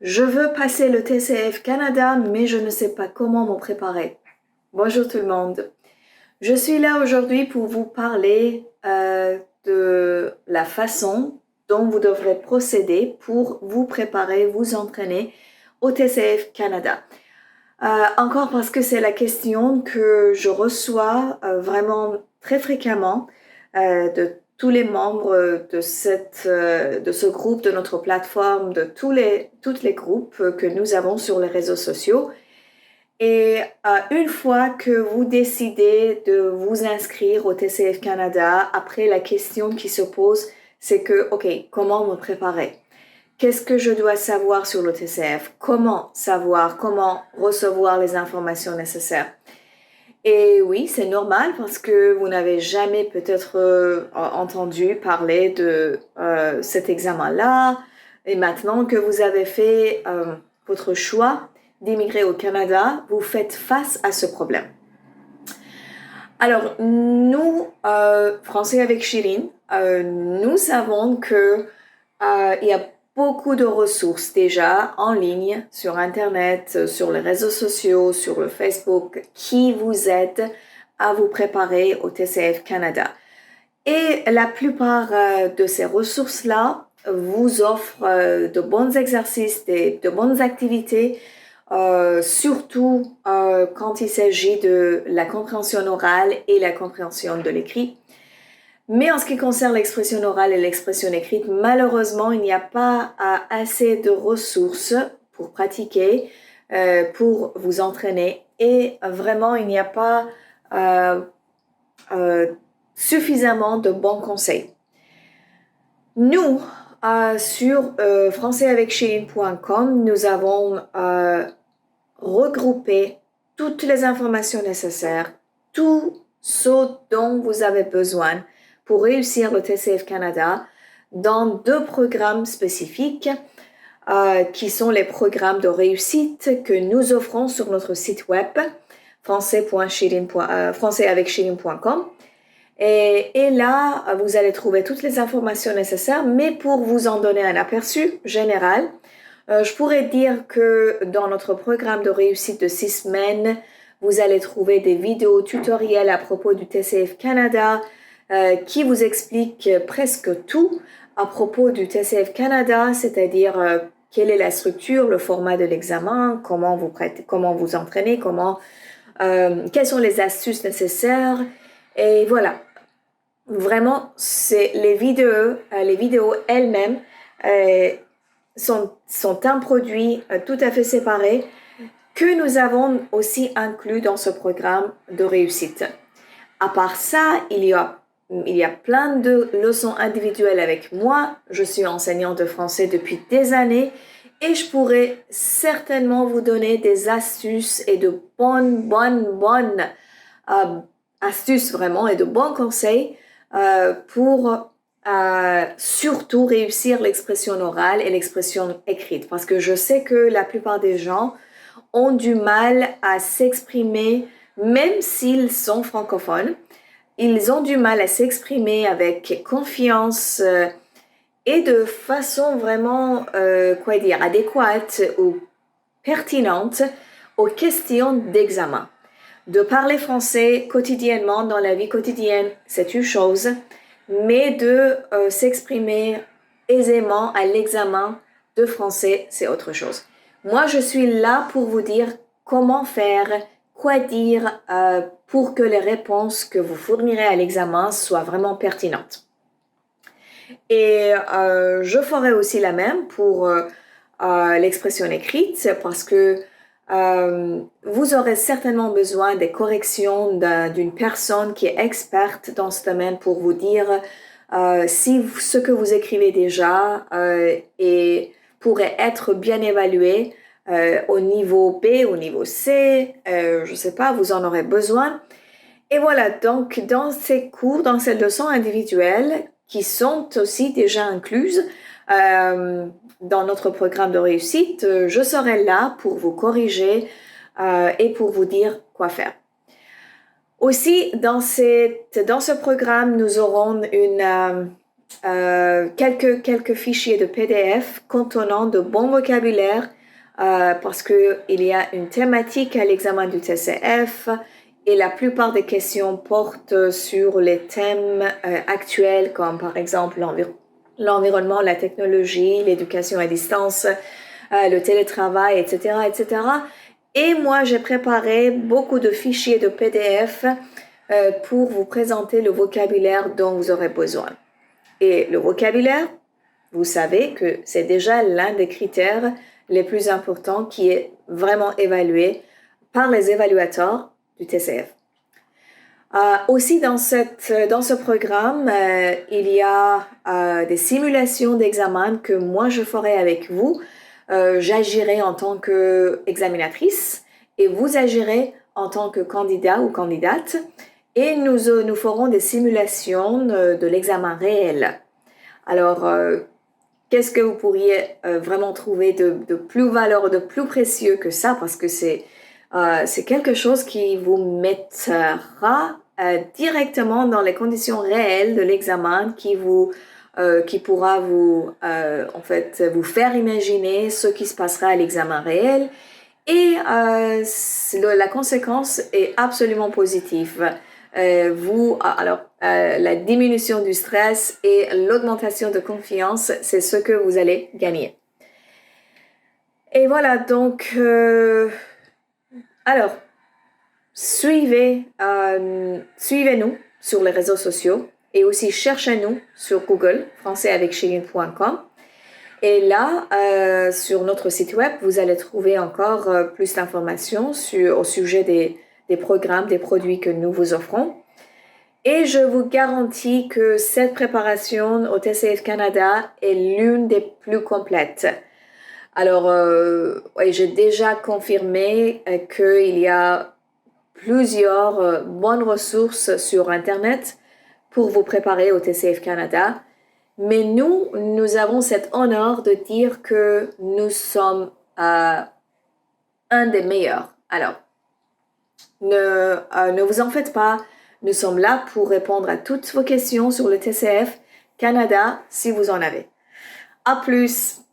Je veux passer le TCF Canada, mais je ne sais pas comment m'en préparer. Bonjour tout le monde. Je suis là aujourd'hui pour vous parler de la façon dont vous devrez procéder pour vous préparer, vous entraîner au TCF Canada. Encore parce que c'est la question que je reçois vraiment très fréquemment de tous les membres de ce groupe, de notre plateforme, de toutes les groupes que nous avons sur les réseaux sociaux. Et une fois que vous décidez de vous inscrire au TCF Canada, après la question qui se pose, c'est que, OK, comment me préparer? Qu'est-ce que je dois savoir sur le TCF? Comment savoir? Comment recevoir les informations nécessaires? Et oui, c'est normal parce que vous n'avez jamais peut-être entendu parler de cet examen-là. Et maintenant que vous avez fait votre choix d'immigrer au Canada, vous faites face à ce problème. Alors, nous, Français avec Chirine, nous savons que il y a beaucoup de ressources déjà en ligne, sur Internet, sur les réseaux sociaux, sur le Facebook, qui vous aident à vous préparer au TCF Canada. Et la plupart de ces ressources-là vous offrent de bons exercices, de bonnes activités, surtout quand il s'agit de la compréhension orale et la compréhension de l'écrit. Mais en ce qui concerne l'expression orale et l'expression écrite, malheureusement, il n'y a pas assez de ressources pour pratiquer, pour vous entraîner. Et vraiment, il n'y a pas suffisamment de bons conseils. Nous, sur françaisavecchirine.com, nous avons regroupé toutes les informations nécessaires, tout ce dont vous avez besoin pour réussir le TCF Canada dans 2 programmes spécifiques qui sont les programmes de réussite que nous offrons sur notre site web françaisavecchirine.com. Et là, vous allez trouver toutes les informations nécessaires, mais pour vous en donner un aperçu général, je pourrais dire que dans notre programme de réussite de 6 semaines, vous allez trouver des vidéos tutoriels à propos du TCF Canada qui vous expliquent presque tout à propos du TCF Canada, c'est-à-dire quelle est la structure, le format de l'examen, comment vous entraîner, quelles sont les astuces nécessaires. Et voilà, vraiment, c'est les vidéos elles-mêmes sont un produit tout à fait séparé que nous avons aussi inclus dans ce programme de réussite. À part ça, il y a plein de leçons individuelles avec moi. Je suis enseignante de français depuis des années et je pourrais certainement vous donner des astuces et de bonnes astuces vraiment et de bons conseils pour surtout réussir l'expression orale et l'expression écrite. Parce que je sais que la plupart des gens ont du mal à s'exprimer, même s'ils sont francophones. Ils ont du mal à s'exprimer avec confiance et de façon vraiment, adéquate ou pertinente aux questions d'examen. De parler français quotidiennement dans la vie quotidienne, c'est une chose, mais de s'exprimer aisément à l'examen de français, c'est autre chose. Moi, je suis là pour vous dire comment faire, quoi dire pour que les réponses que vous fournirez à l'examen soient vraiment pertinentes. Et je ferai aussi la même pour l'expression écrite parce que vous aurez certainement besoin des corrections d'une personne qui est experte dans ce domaine pour vous dire si ce que vous écrivez déjà pourrait être bien évalué au niveau B, au niveau C, je ne sais pas, vous en aurez besoin. Et voilà, donc dans ces cours, dans ces leçons individuelles qui sont aussi déjà incluses dans notre programme de réussite, je serai là pour vous corriger et pour vous dire quoi faire. Aussi, dans ce programme, nous aurons quelques fichiers de PDF contenant de bons vocabulaires parce qu'il y a une thématique à l'examen du TCF et la plupart des questions portent sur les thèmes actuels comme par exemple l'environnement, la technologie, l'éducation à distance, le télétravail, etc., etc. Et moi, j'ai préparé beaucoup de fichiers de PDF pour vous présenter le vocabulaire dont vous aurez besoin. Et le vocabulaire, vous savez que c'est déjà l'un des critères les plus importants qui est vraiment évalué par les évaluateurs du TCF. Aussi dans ce programme, il y a des simulations d'examen que moi je ferai avec vous. J'agirai en tant qu'examinatrice et vous agirez en tant que candidat ou candidate et nous ferons des simulations de l'examen réel. Alors, qu'est-ce que vous pourriez vraiment trouver de plus valeur, de plus précieux que ça parce que c'est quelque chose qui vous mettra directement dans les conditions réelles de l'examen qui pourra vous faire imaginer ce qui se passera à l'examen réel et la conséquence est absolument positive. La diminution du stress et l'augmentation de confiance, c'est ce que vous allez gagner. Et voilà, donc, alors, suivez-nous sur les réseaux sociaux et aussi cherchez-nous sur Google, françaisavecShilin.com. Et là, sur notre site web, vous allez trouver encore plus d'informations au sujet des programmes, des produits que nous vous offrons. Et je vous garantis que cette préparation au TCF Canada est l'une des plus complètes. Alors, j'ai déjà confirmé qu'il y a plusieurs bonnes ressources sur Internet pour vous préparer au TCF Canada. Mais nous avons cet honneur de dire que nous sommes un des meilleurs. Alors, ne vous en faites pas. Nous sommes là pour répondre à toutes vos questions sur le TCF Canada si vous en avez. À plus!